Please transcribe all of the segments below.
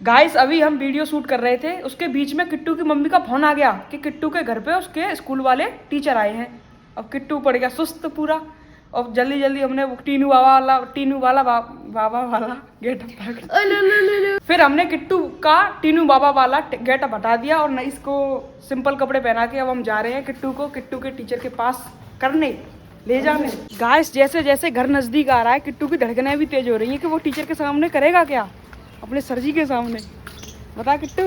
Guys अभी हम video shoot कर रहे थे, उसके बीच में किट्टू की मम्मी का फोन आ गया कि किट्टू के घर पे उसके स्कूल वाले टीचर आए हैं। अब किट्टू पड़ गया सुस्त पूरा। और जल्दी जल्दी हमने वो टीनू वाला बाबा वाला गेट फिर हमने किट्टू का टीनू बाबा वाला गेट हटा दिया और न इसको सिंपल कपड़े पहना के अब हम जा रहे हैं किट्टू के टीचर के पास करने ले जाने। गाइस जैसे जैसे घर नजदीक आ रहा है किट्टू की धड़कनें भी तेज हो रही है कि वो टीचर के सामने करेगा क्या, अपने सर जी के सामने। बता किट्टू।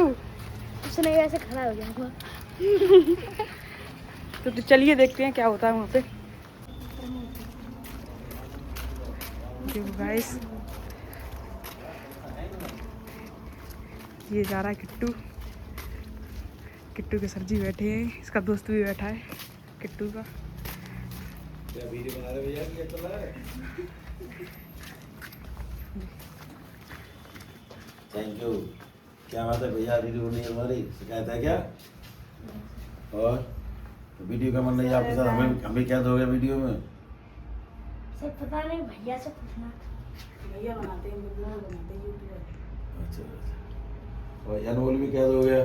उसने ऐसे खड़ा हो गया। तो चलिए देखते हैं क्या होता है वहाँ पे। देखो गाइस ये जा रहा है किट्टू के सर जी बैठे हैं, इसका दोस्त भी बैठा है किट्टू का। क्या वीडियो बना रहे भैया, क्या चल रहा है? Thank you. क्या बात है भैया, वीडियो नहीं हमारी शिकायत है क्या? और तो वीडियो का मन नहीं आपके साथ, हमें क्या दोगे वीडियो में? सर पता नहीं, भैया से पूछना। भैया बनाते हैं, बनाते हैं अच्छा। और अनमोल भी क्या दोगे?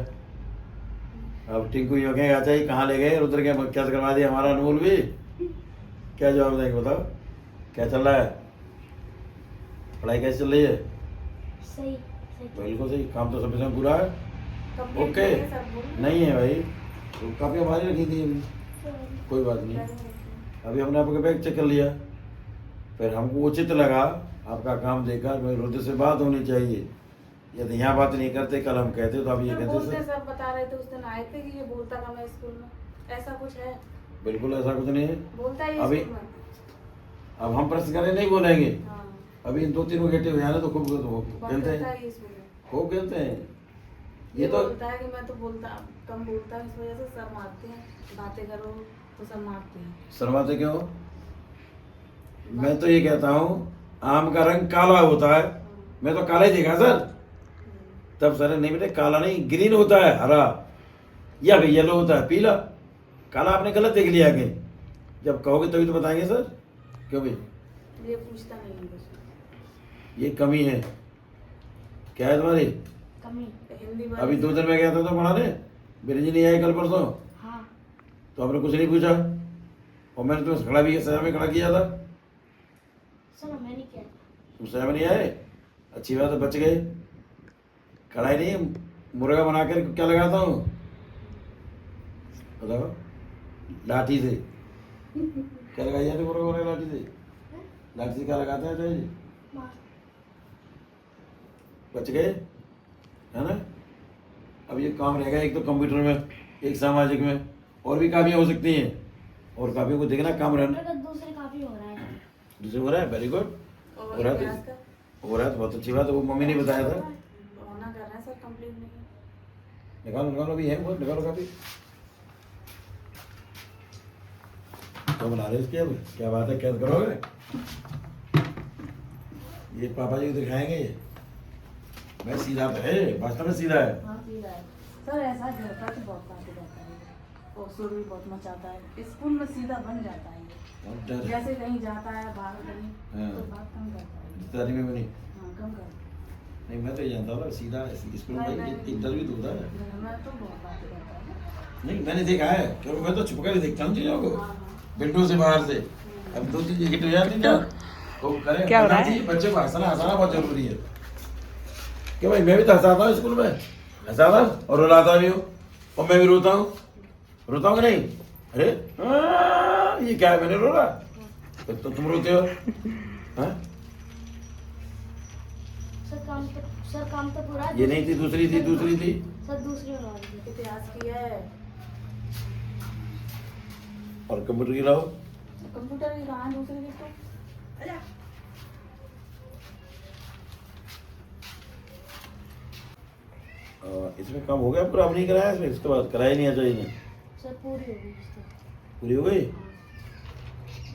अब टिंकू यो क्या चाहिए, कहाँ ले गए रुद्र के, क्या करवा दिया हमारा अनमोल भी? क्या जवाब देंगे बताओ, क्या चल रहा है? पढ़ाई कैसे चल रही है? सही। बिल्कुल सही, काम तो सब समय पूरा है। ओके नहीं है भाई, तो काफ़ी हमारी रखी थी अभी, कोई बात नहीं। अभी हमने आपका बैग चेक कर लिया, फिर हमको उचित लगा आपका काम देखकर भाई रुद्र से बात होनी चाहिए। यदि यहाँ बात नहीं करते कल हम कहते तो आप ये कहते सर बता रहे थे उस दिन आए थे कि ये बोलता था मैं स्कूल में, ऐसा कुछ है? बिल्कुल ऐसा कुछ नहीं है। बोलता है अभी स्कूल में। अब हम प्रश्न करें नहीं बोलेंगे। हाँ। अभी इन 2-3 घंटे हो जाए तो खूब खेलते हैं, ये स्कूल में। खूब खेलते हैं। ये तो बोलता है कि मैं तो कम बोलता हूँ, इस वजह से सर मारते हैं, बातें करो तो सर मारते हैं। शर्माते क्यों? मैं तो ये कहता हूँ आम का रंग काला होता है, मैं तो काला ही देखा सर। तब सर नहीं बेटे काला नहीं ग्रीन होता है, हरा या फिर येलो होता है, पीला। काला आपने गलत देख लिया कि जब कहोगे तभी तो बताएंगे सर। क्यों भाई? ये पूछता नहीं है कुछ। ये कमी है क्या है तुम्हारी? कमी। हिंदी अभी 2 दिन में गया था तो पढ़ाने, बिरंजी नहीं आई कल परसों, हाँ। तो आपने कुछ नहीं पूछा और मैंने तुम्हें खड़ा भी शहर में खड़ा किया था, सर मैंने किया। तुम शहर में नहीं आए। अच्छी बात है, बच गए। कढ़ाई नहीं मुर्गा बना कर क्या लगाता हूँ बताओ? लाठी से। क्या लगाई जाती मुर्गा बना लाठी से? लाठी से क्या लगाते हैं जी? बच गए है ना। अब ये काम रहेगा, एक तो कंप्यूटर में, एक सामाजिक में, और भी काफियाँ हो सकती हैं, और काफियों को देखना काम रहना। दूसरे काफी हो रहा है। दूसरे हो रहा है, वेरी गुड। हो रहा है तो बहुत अच्छी बात है, वो मम्मी ने बताया था। कर रहे हैं सर, कंप्लीट नहीं। निकालो भी है वो, निकालो काफी। तो बना रहे इसकी, अब क्या बात है, कैद करोगे? ये पापा जी को दिखाएंगे। ये मैं सीधा तो है, वास्तव में सीधा है। हाँ सीधा है सर, ऐसा घर का तो बहुत बात रहता है और शोर भी बहुत मचाता है, स्कूल में सीधा बन जाता है बहुत डर है। जैसे कहीं जाता है बाहर कहीं हाँ। तो बात कम करता है। रिश्तेदारी में बनी हाँ कम करता नहीं, मैं तो ये जानता हूँ सीधा स्कूल में इंटरव्यू तो होता है। है, मैं तो बहुत बातें करता है। नहीं मैंने देखा है, क्योंकि मैं तो छुप कर ही देखता हूँ चीजों को, हाँ, विंडो से बाहर से। अब 2-3 विकेट हो जाती क्या वो करें, क्या हो रहा है? बच्चे को हंसाना बहुत जरूरी है। क्यों भाई, मैं भी तो हंसाता हूँ स्कूल में, हंसाता और रुलाता भी हूँ, और मैं भी रोता हूँ कि नहीं? अरे ये क्या है, मैंने रो रहा तो तुम रोते हो? हाँ? सर काम तो पूरा। ये नहीं थी, दूसरी थी सर दूसरी बना दी। इतिहास की है और कंप्यूटर की लाओ। कंप्यूटर की कहाँ है दूसरी की तो? इसमें काम हो गया पूरा? अब नहीं कराया इसमें, इसके बाद कराया नहीं चाहिए। सर पूरी हो गई इसकी। पूरी हो गई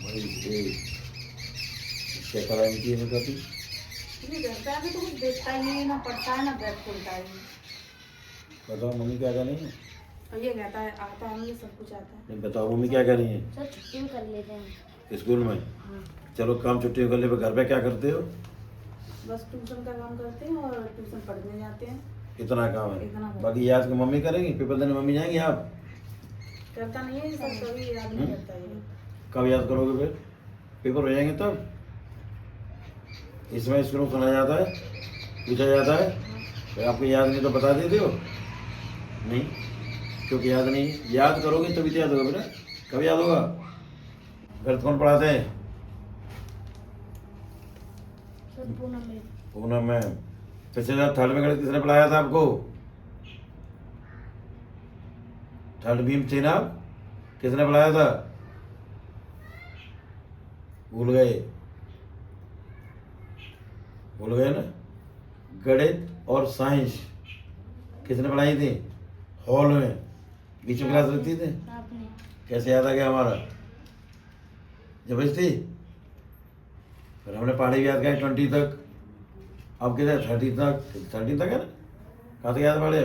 भाई? क्या करानी थी हमें काफी? घर पे आके तो कुछ देखता ही नहीं है, ना पढ़ता है ना बैग खोलता है। बताओ मम्मी क्या कर रही है? और ये कहता है आता है, मुझे सब कुछ आता है। नहीं बताओ मम्मी क्या कर रही है? सर छुट्टी भी कर लेते हैं। स्कूल में? हाँ। चलो काम छुट्टी कर ले, घर पे क्या करते हो? बस ट्यूशन का काम करते हैं और ट्यूशन पढ़ने जाते हैं। इतना काम इतना है। काम। बाकी याद की मम्मी करेंगी, पेपर देने मम्मी जाएंगी आप? करता नहीं है ये सब, कभी याद नहीं करता ये। कब याद करोगे फिर? पेपर हो जाएंगे तब। इसमें स्कूल में सुना जाता है, पूछा जाता है, फिर आपको याद नहीं तो बता देते हो नहीं, क्योंकि याद नहीं। याद करोगे तभी तो याद होगा बेटा। कब याद होगा? घर कौन पढ़ाते हैं? सर पूनम में। पूनम में। सबसे ज़्यादा थर्ड में गणित किसने पढ़ाया था आपको? थर्ड भीम थे ना आप? किसने पढ़ाया था? भूल गए? भूल गए ना? गणित और साइंस किसने पढ़ाई थी? हॉल में बीच में क्लास लगती थी। आपने। कैसे याद आ गया हमारा? जबरदस्ती। फिर हमने पढ़ाई भी याद किया 20 तक। अब किधर 30 तक? 30 तक है ना? कहाँ तक याद पढ़े?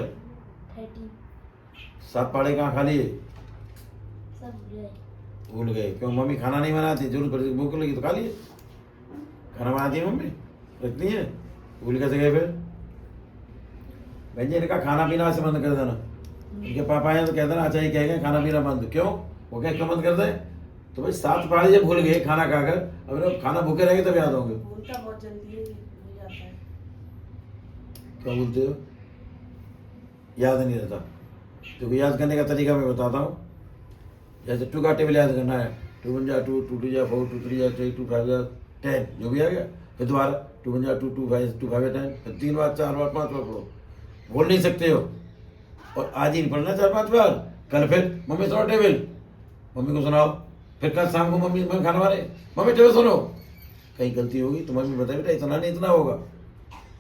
30। 7 पढ़े कहाँ खा लिए? सब गए। भूल गए। क्यों? मम्मी खाना नहीं बनाती, जरूरत पड़ती, भूख लगी तो खा लिए। खाना बनाती है मम्मी, रखती है। भूल कैसे गए फिर? बहन जी इनका खाना पीना ऐसे बंद कर देना। इनके पापा हैं तो कहते ना, अच्छा ये कहेंगे खाना पीना बंद। क्यों? वो क्या क्यों बंद कर दे? तो भाई 7 पढ़े जब भूल गए खाना खाकर, अब इन्हें खाना भूखे रहेंगे तब याद होंगे। भूलता बहुत जल्दी है, भूल जाता है। क्या बोलते हो? याद नहीं रहता। तो याद करने का तरीका मैं बताता हूँ। जैसे 2 का टेबल याद करना है, 2 1 जा 2, 2 2 जा 4, 2 3 जा 3, 2 5 जा 10, जो भी आ गया। फिर दोबारा 2 1 जा 2, 2 5 2 5 10, फिर 3 बार 4 बार 5 बार पढ़ो। बोल नहीं सकते हो। और आज ही नहीं पढ़ना 4-5 बार। कल फिर मम्मी सुनो टेबल, मम्मी को सुनाओ। फिर कल शाम को मम्मी मैं खाना मारे, मम्मी टेबल सुनो। कहीं गलती होगी तो मम्मी बताए बेटा इतना नहीं इतना होगा।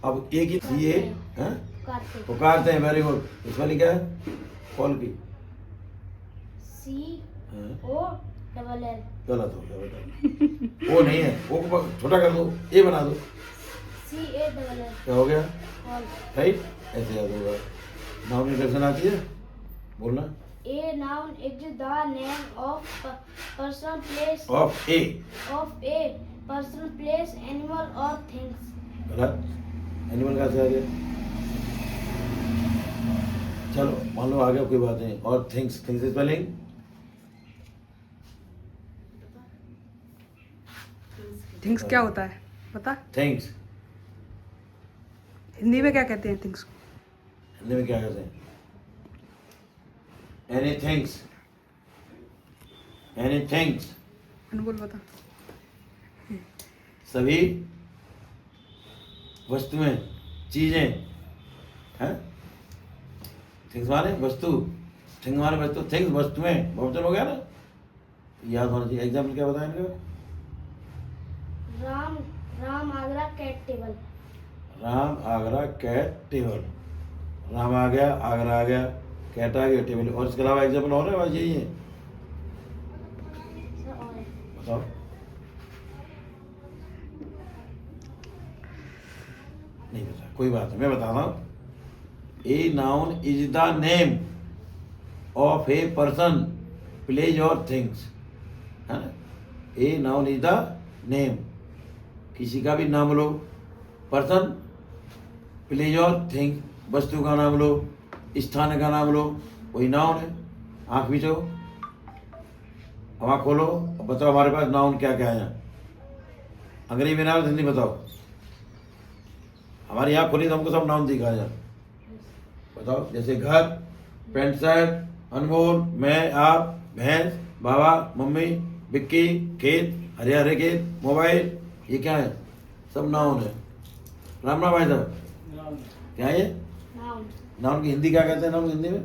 अब एक ही ये हैं पुकारते। पुकारते हैं। Very good. इस वाली क्या है? कॉल की। COLL। गलत हो गया बेटा। वो नहीं है, वो को छोटा कर दो, ए बना दो। CALL। क्या हो गया? कॉल। राइट, ऐसे याद होगा। नाउन इंट्रोडक्शन आती है बोलना। A noun is the name of person, place of A. of a person, place, animal or things. गलत। एनिमल कहाँ से आ गया? चलो मान लो आ गया, कोई बात नहीं। और थिंग्स, थिंग्स स्पेलिंग थिंग्स क्या होता है पता? थिंग्स हिंदी में क्या कहते हैं थिंग्स को? हिंदी में क्या कहते हैं? एनी थिंग्स, एनी थिंग्स, अनमोल बता। सभी वस्तुएं, चीजें हैं। थिंग्स माने वस्तु, थिंग माने वस्तु, थिंग्स वस्तुएं। बहुवचन हो गया ना, याद होना चाहिए। एग्जाम्पल क्या बताया इनका? Ram Agra cat table. Ram Agra cat table. Ram आ गया, आगरा आ गया, कैट आ गया, टेबल। और इसके अलावा एग्जाम्पल और है? बस यही है। सर और बताओ। नहीं पता, कोई बात नहीं, मैं बताता हूँ। A noun is the name of a person, place और थिंग्स, है ना। A noun is the name, किसी का भी नाम लो, पर्सन, प्लेस और थिंग, वस्तु का नाम लो, स्थान का नाम लो, वही नाउन है। आँख बीचो, आँख खोलो और बताओ हमारे पास नाउन क्या क्या है। अंग्रेजी में नाम, हिंदी बताओ। हमारी आँख खोली तो हमको सब नाम दिखा जाए। बताओ, जैसे घर, पैंट शर्ट, अनमोल, मैं, आप, भैंस, बाबा, मम्मी, बिक्की, खेत, हरे हरे खेत, मोबाइल, ये क्या है? सब नाउन है। राम राम भाई साहब, क्या है ये? नाउन। नाउन की हिंदी क्या कहते हैं? नाउन हिंदी में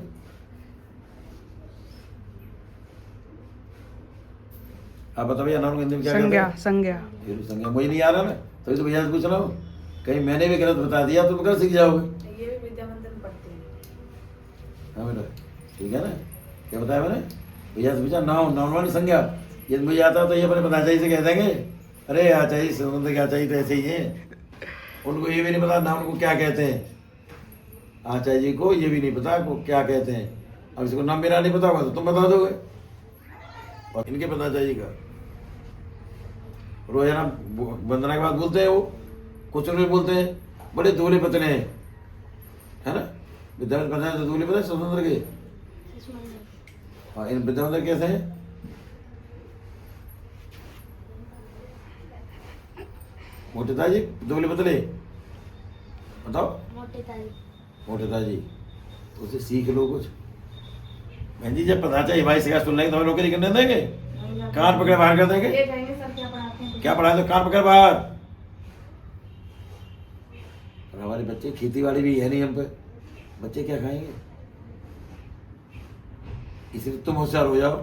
आप बताओ भैया, नाउन की हिंदी में क्या कहते संज्ञा। हैं? संज्ञा। ये भी संज्ञा। मुझे नहीं आ रहा ना, तभी तो भैया से पूछ रहा हूँ। कहीं मैंने भी गलत बता दिया तो कल सीख जाओगे। ये भी विद्या मंदिर में पढ़ते हैं। हाँ बेटा, ठीक है ना। क्या बताया मैंने? भैया से पूछा नाउन, नाउन वाली संज्ञा। ये मुझे आता तो ये अपने बताचाई से कह देंगे, अरे आचाई सुनंद क्या चाहिए तो ऐसे ही है। उनको ये भी नहीं पता नाउन को क्या कहते हैं। आचार्य जी को ये भी नहीं पता को क्या कहते हैं। अब इसको नाम मेरा नहीं पता होगा तो तुम बता दोगे, और इनके पता चाहिएगा। रोजाना वंदना के बाद बोलते हैं वो, कुछ लोग बोलते हैं बड़े दूल्हे पतले हैं, है ना। विद्यावंदर पता है तो दूल्हे पता है समुद्र के। हाँ, इन विद्यावंदर कैसे हैं? मोटे ताजी दूल्हे पतले बताओ। मोटे ताजी तो उसे सीख लो कुछ। बहन जी जब पता चाहिए भाई सिखा सुन लेंगे तो हमें नौकरी करने देंगे? कान पकड़े बाहर कर देंगे। ले जाएंगे सर, क्या पढ़ाते हैं? क्या पढ़ाए तो कान पकड़ बाहर। और हमारे बच्चे खेती बाड़ी भी है नहीं, हम पे बच्चे क्या खाएंगे? इसलिए तुम होशियार हो जाओ।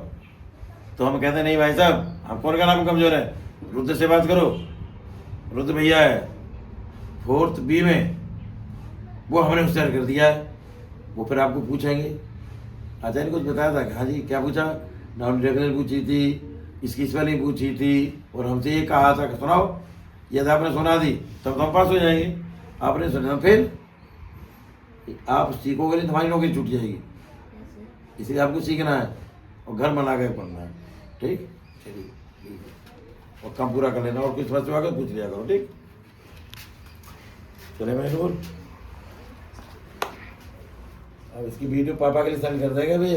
तो हम कहते नहीं भाई साहब, हम कौन का नाम कमजोर है, रुद्र से बात करो। रुद्र भैया है 4th B में, वो हमने होशियार कर दिया है। वो फिर आपको पूछेंगे आचार्य ने कुछ बताया था। हाँ जी, क्या पूछा? नॉन रेगुलर पूछी थी, इसकी स्पेलिंग पूछी थी, और हमसे ये कहा था कि सुनाओ। यदि आपने सुना दी तब तो हम पास हो जाएंगे। आपने सुना फिर आप सीखोगे नहीं, तुम्हारी नौकरी छूट जाएगी। इसलिए आपको सीखना है और घर बना के पढ़ना है। ठीक, चलिए ठीक है। और काम पूरा कर लेना, और कुछ समस्या आकर पूछ लिया करो। ठीक, चले मैं नूर, अब इसकी वीडियो पापा के लिए सेंड कर देंगे भी,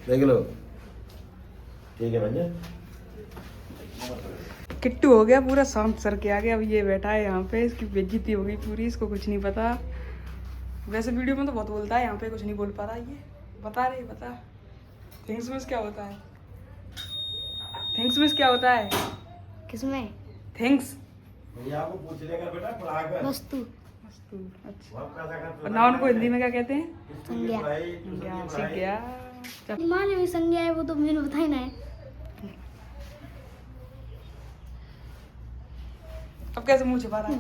देख लो। ठीक है भैया। किट्टू हो गया पूरा शांत सर के आगे। अब ये बैठा है यहाँ पे, इसकी बेइज्जती हो गई पूरी, इसको कुछ नहीं पता। वैसे वीडियो में तो बहुत बोलता है, यहाँ पे कुछ नहीं बोल पा रहा। ये बता रही, बता थिंग्स मिस क्या होता है? थिंग्स मिस क्या होता है? किसमें? थिंग्स भैया आपको पूछ लिया कर बेटा, पढ़ा कर। वस्तु। वस्तु। अच्छा, वो आप कैसा करते और हो? नाउन को हिंदी में क्या कहते हैं? संज्ञा। संज्ञा, सीख गया। चल। मान ली संज्ञा है, वो तो मैंने बताई ना है। अब कैसे मुंह छिपा रहा है?